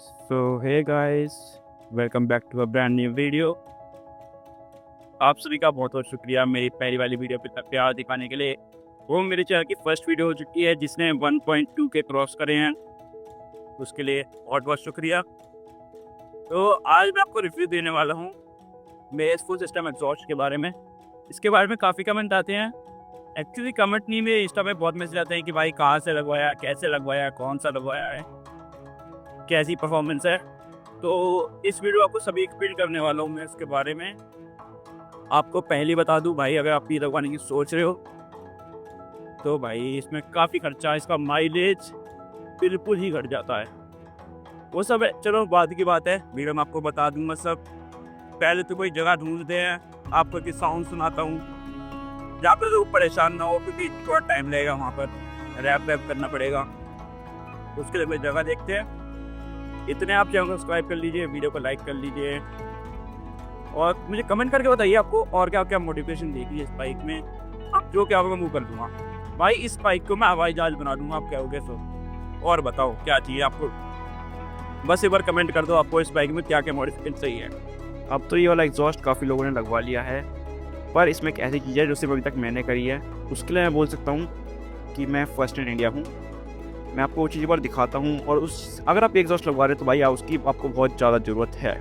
So hey guys, welcome back to a brand new video. आप सभी का बहुत बहुत शुक्रिया मेरी पहली वाली वीडियो पे इतना प्यार दिखाने के लिए। वो मेरे चैनल की फर्स्ट वीडियो हो चुकी है जिसने 1.2 के क्रॉस करे हैं, उसके लिए बहुत बहुत शुक्रिया। तो आज मैं आपको रिव्यू देने वाला हूँ मेरे फुल सिस्टम एग्जॉस्ट के बारे में। इसके बारे में काफ़ी कमेंट आते हैं। एक्चुअली कमेंट नहीं, में इंस्टा में बहुत मैसेज आते हैं कि भाई कहाँ से लगवाया, कैसे लगवाया, कौन सा लगवाया है, कैसी परफॉर्मेंस है। तो इस वीडियो आपको सभी एक्सप्लेन करने वाला हूँ मैं इसके बारे में। आपको पहले बता दूँ भाई, अगर आप ये लगवाने की सोच रहे हो तो भाई इसमें काफ़ी खर्चा है, इसका माइलेज बिल्कुल ही घट जाता है। वो सब है, चलो बाद की बात है, वीडियो में आपको बता दूंगा सब। पहले तो कोई जगह ढूंढते हैं, आपको एक साउंड सुनाता हूँ जहाँ पर तो परेशान ना हो, क्योंकि थोड़ा टाइम लगेगा, वहाँ पर रैप वैप करना पड़ेगा। उसके लिए कोई जगह देखते हैं। इतने आप चैनल को सब्सक्राइब कर लीजिए, वीडियो को लाइक कर लीजिए और मुझे कमेंट करके बताइए आपको और क्या क्या मोटिवेशन देखिए इस बाइक में, जो क्या मैं मुँह कर दूँगा। भाई इस बाइक को मैं हवाई जहाज बना दूँगा, आप कहोगे सो। और बताओ क्या चाहिए आपको, बस एक बार कमेंट कर दो आपको इस बाइक में क्या क्या मॉडिफिकेशन चाहिए। अब तो ये वाला एग्जॉस्ट काफ़ी लोगों ने लगवा लिया है, पर इसमें एक ऐसी चीज़ है जो सिर्फ अभी तक मैंने करी है। उसके लिए मैं बोल सकता हूँ कि मैं फर्स्ट इन इंडिया हूँ। मैं आपको वो चीज़ बार दिखाता हूँ, और उस अगर आप एग्जॉस्ट लगवा रहे हो तो भाई उसकी आपको बहुत ज़्यादा ज़रूरत है।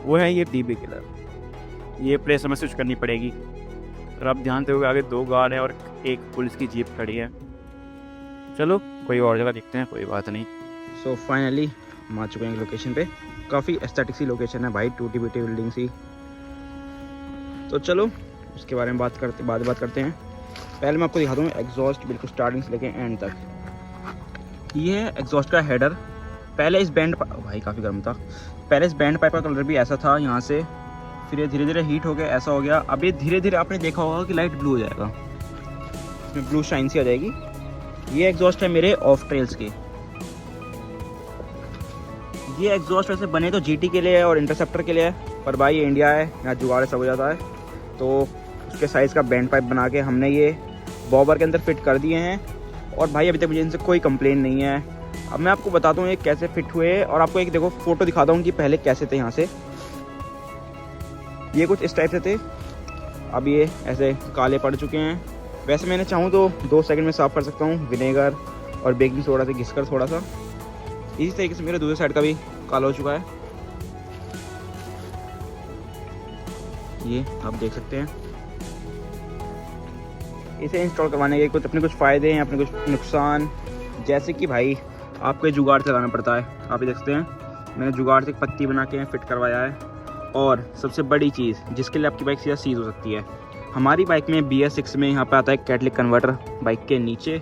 वो है ये डीबी किलर। ये प्लेस हमें स्विच करनी पड़ेगी। और आप ध्यान दोगे आगे 2 गार्ड हैं और एक पुलिस की जीप खड़ी है। चलो कोई और जगह देखते हैं, कोई बात नहीं। सो फाइनली हम आ चुके हैं लोकेशन पे। काफ़ी एस्थेटिक सी लोकेशन है भाई, टूटी फूटी बिल्डिंग सी। तो चलो उसके बारे में बात करते हैं। पहले मैं आपको दिखा दूँ एग्जॉस्ट बिल्कुल स्टार्टिंग से लेके एंड तक। ये है एग्जॉस्ट का हेडर। पहले इस बैंड भाई काफ़ी गर्म था। पहले इस बैंड पाइप का कलर भी ऐसा था यहाँ से, फिर ये धीरे धीरे हीट हो गया, ऐसा हो गया। अब ये धीरे धीरे आपने देखा होगा कि लाइट ब्लू हो जाएगा, इसमें ब्लू शाइन सी आ जाएगी। ये एग्जॉस्ट है मेरे ऑफ ट्रेल्स के। ये एग्जॉस्ट वैसे बने तो जीटी के लिए है और इंटरसेप्टर के लिए है, पर भाई ये इंडिया है, यहाँ जुगाड़ सब हो जाता है। तो उसके साइज़ का बैंड पाइप बना के हमने ये बॉबर के अंदर फिट कर दिए हैं, और भाई अभी तक मुझे इनसे कोई कंप्लेन नहीं है। अब मैं आपको बताता हूँ ये कैसे फिट हुए, और आपको एक देखो फोटो दिखाता हूँ कि पहले कैसे थे। यहाँ से ये कुछ इस टाइप से थे, अब ये ऐसे काले पड़ चुके हैं। वैसे मैंने चाहूँ तो 2 सेकंड में साफ़ कर सकता हूँ विनेगर और बेकिंग सोडा से घिसकर थोड़ा सा। इसी तरीके से मेरे दूसरे साइड का भी काला हो चुका है, ये आप देख सकते हैं। इसे इंस्टॉल करवाने के कुछ अपने कुछ फ़ायदे हैं, अपने कुछ नुकसान। जैसे कि भाई आपको ये जुगाड़ चलाना पड़ता है, आप ये देख सकते हैं मैंने जुगाड़ से एक पत्ती बना के फिट करवाया है। और सबसे बड़ी चीज़ जिसके लिए आपकी बाइक सीधा सीज हो सकती है, हमारी बाइक में BS6 में यहाँ पे आता है कैटलिक कन्वर्टर बाइक के नीचे,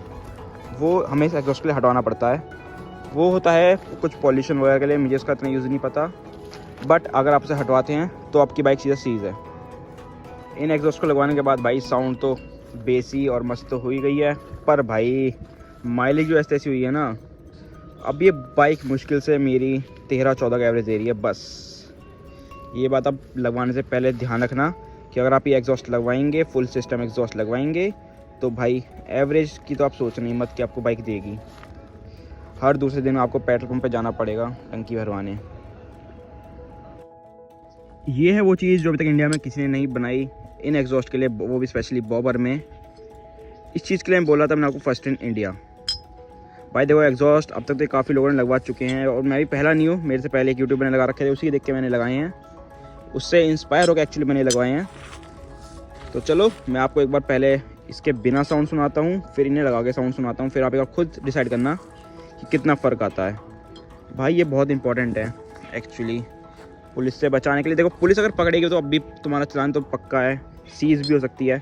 वो हमें एग्जॉस्ट के लिए हटवाना पड़ता है। वो होता है कुछ पॉल्यूशन वगैरह के लिए, मुझे उसका इतना यूज़ नहीं पता, बट अगर आप उसे हटवाते हैं तो आपकी बाइक सीधा सीज है। इन एग्जॉस्ट को लगवाने के बाद भाई साउंड तो बेसी और मस्त तो हो ही गई है, पर भाई माइलेज जो ऐसी हुई है ना, अब ये बाइक मुश्किल से मेरी 13-14 का एवरेज दे रही है बस। ये बात आप लगवाने से पहले ध्यान रखना कि अगर आप ये एग्जॉस्ट लगवाएंगे, फुल सिस्टम एग्जॉस्ट लगवाएंगे, तो भाई एवरेज की तो आप सोच नहीं मत कि आपको बाइक देगी। हर दूसरे दिन आपको पेट्रोल पंप पे जाना पड़ेगा टंकी भरवाने। ये है वो चीज़ जो अभी तक इंडिया में किसी ने नहीं बनाई इन एग्जॉस्ट के लिए, वो भी स्पेशली बॉबर में। इस चीज़ के लिए मैं बोला था मैंने आपको फर्स्ट इन इंडिया। भाई देखो एग्जॉस्ट अब तक तो काफ़ी लोगों ने लगवा चुके हैं, और मैं भी पहला नहीं हूँ, मेरे से पहले एक यूट्यूबर ने लगा रखे थे, उसी देख के मैंने लगाए हैं, उससे इंस्पायर होकर एक्चुअली मैंने लगवाए हैं। तो चलो मैं आपको एक बार पहले इसके बिना साउंड सुनाता हूँ, फिर इन्हें लगा के साउंड सुनाता हूँ, फिर आप एक बार खुद डिसाइड करना कि कितना फ़र्क आता है। भाई ये बहुत इंपॉर्टेंट है एक्चुअली पुलिस से बचाने के लिए। देखो पुलिस अगर पकड़ेगी तो अब भी तुम्हारा चलान तो पक्का है, सीज भी हो सकती है,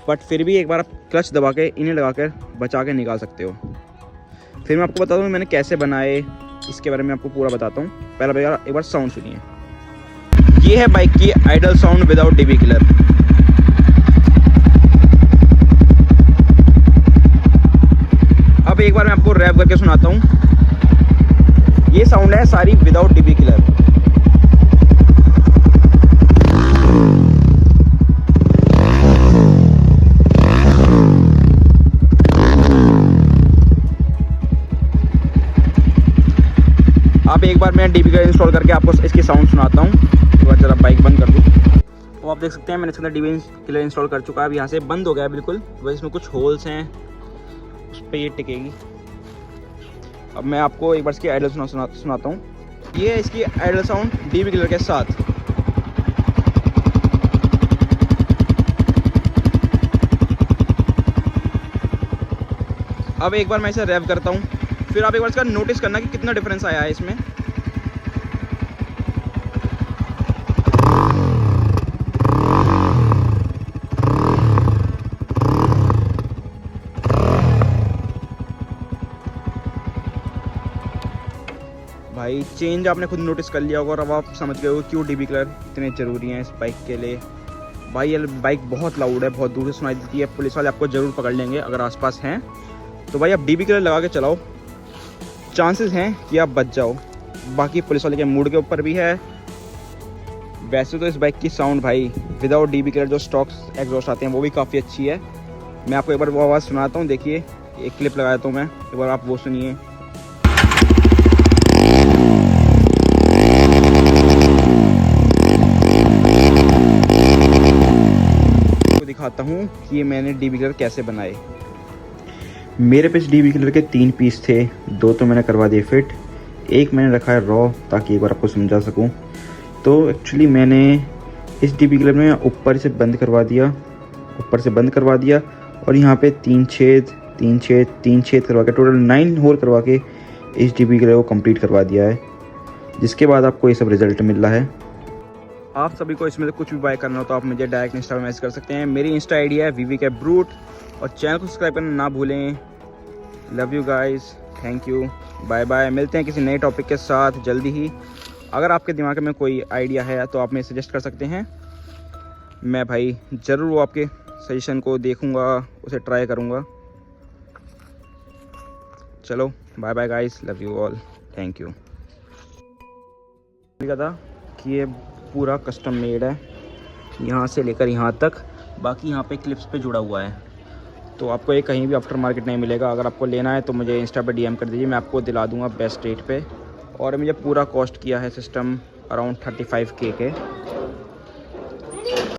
बट फिर भी एक बार आप क्लच दबा के इन्हें लगा कर बचा के निकाल सकते हो। फिर मैं आपको बताता हूँ मैंने कैसे बनाए, इसके बारे में आपको पूरा बताता हूँ। पहला एक बार साउंड सुनिए। ये है बाइक की idle sound without DB killer. अब एक बार मैं आपको रैप करके सुनाता हूँ। ये साउंड है सारी विदाउट डीबी किलर। आप एक बार मैं DB इंस्टॉल करके आपको इसकी साउंड सुनाता हूँ। तो बार जरा बाइक बंद कर दूँ। तो आप देख सकते हैं मैंने इसके अंदर DB किलर इंस्टॉल कर चुका है। अब यहाँ से बंद हो गया है बिल्कुल, वैसे इसमें कुछ होल्स हैं, उस पर ये टिकेगी। अब मैं आपको एक बार इसकी आइडल सुनाता हूँ। ये है इसकी आइडल साउंड DB किलर के साथ। अब एक बार मैं इसे रैप करता हूँ, फिर आप एक बार इसका नोटिस करना कि कितना डिफरेंस आया है इसमें। भाई चेंज आपने खुद नोटिस कर लिया होगा और अब आप समझ गए हो क्यों DB किलर इतने ज़रूरी हैं इस बाइक के लिए। भाई ये बाइक बहुत लाउड है, बहुत दूर से सुनाई देती है, पुलिस वाले आपको ज़रूर पकड़ लेंगे अगर आसपास हैं। तो भाई आप DB किलर लगा के चलाओ, चांसेस हैं कि आप बच जाओ। बाकी पुलिस वाले के मूड के ऊपर भी है। वैसे तो इस बाइक की साउंड भाई विदाउट DB किलर जो स्टॉक्स एग्जॉस्ट आते हैं वो भी काफ़ी अच्छी है। मैं आपको एक बार वो आवाज़ सुनाता हूँ, देखिए एक क्लिप लगाया तो मैं, एक बार आप वो सुनिए। दिखाता हूँ कि ये मैंने DB किलर कैसे बनाए। मेरे पास DB किलर के 3 पीस थे, 2 तो मैंने करवा दिए फिट, एक मैंने रखा है रॉ ताकि एक बार आपको समझा सकूँ। तो एक्चुअली मैंने इस DB किलर में ऊपर से बंद करवा दिया, और यहाँ पे 3 छेद करवा के टोटल 9 होल करवा के इस DB किलर को कंप्लीट करवा दिया है, जिसके बाद आपको ये सब रिजल्ट मिल रहा है। आप सभी को इसमें से कुछ भी बाय करना हो तो आप मुझे डायरेक्ट इंस्टा पे मैसेज कर सकते हैं। मेरी इंस्टा आईडी है VVK Brute, और चैनल को सब्सक्राइब करना ना भूलें। Love you guys, thank you, bye bye. मिलते हैं किसी नए टॉपिक के साथ जल्दी ही। अगर आपके दिमाग में कोई आइडिया है तो आप मुझे सजेस्ट कर सकते हैं। मैं भाई ज़रूर वो आपके सजेशन को देखूँगा, उसे ट्राई करूँगा। चलो bye bye guys, love you all, thank you. लिखा था कि ये पूरा कस्टम मेड है यहाँ से लेकर यहाँ तक, बाकी यहाँ पे क्लिप्स पे जुड़ा हुआ है। तो आपको ये कहीं भी आफ्टर मार्केट नहीं मिलेगा। अगर आपको लेना है तो मुझे इंस्टा पे DM कर दीजिए, मैं आपको दिला दूँगा बेस्ट रेट पे। और मुझे पूरा कॉस्ट किया है सिस्टम अराउंड 35K के।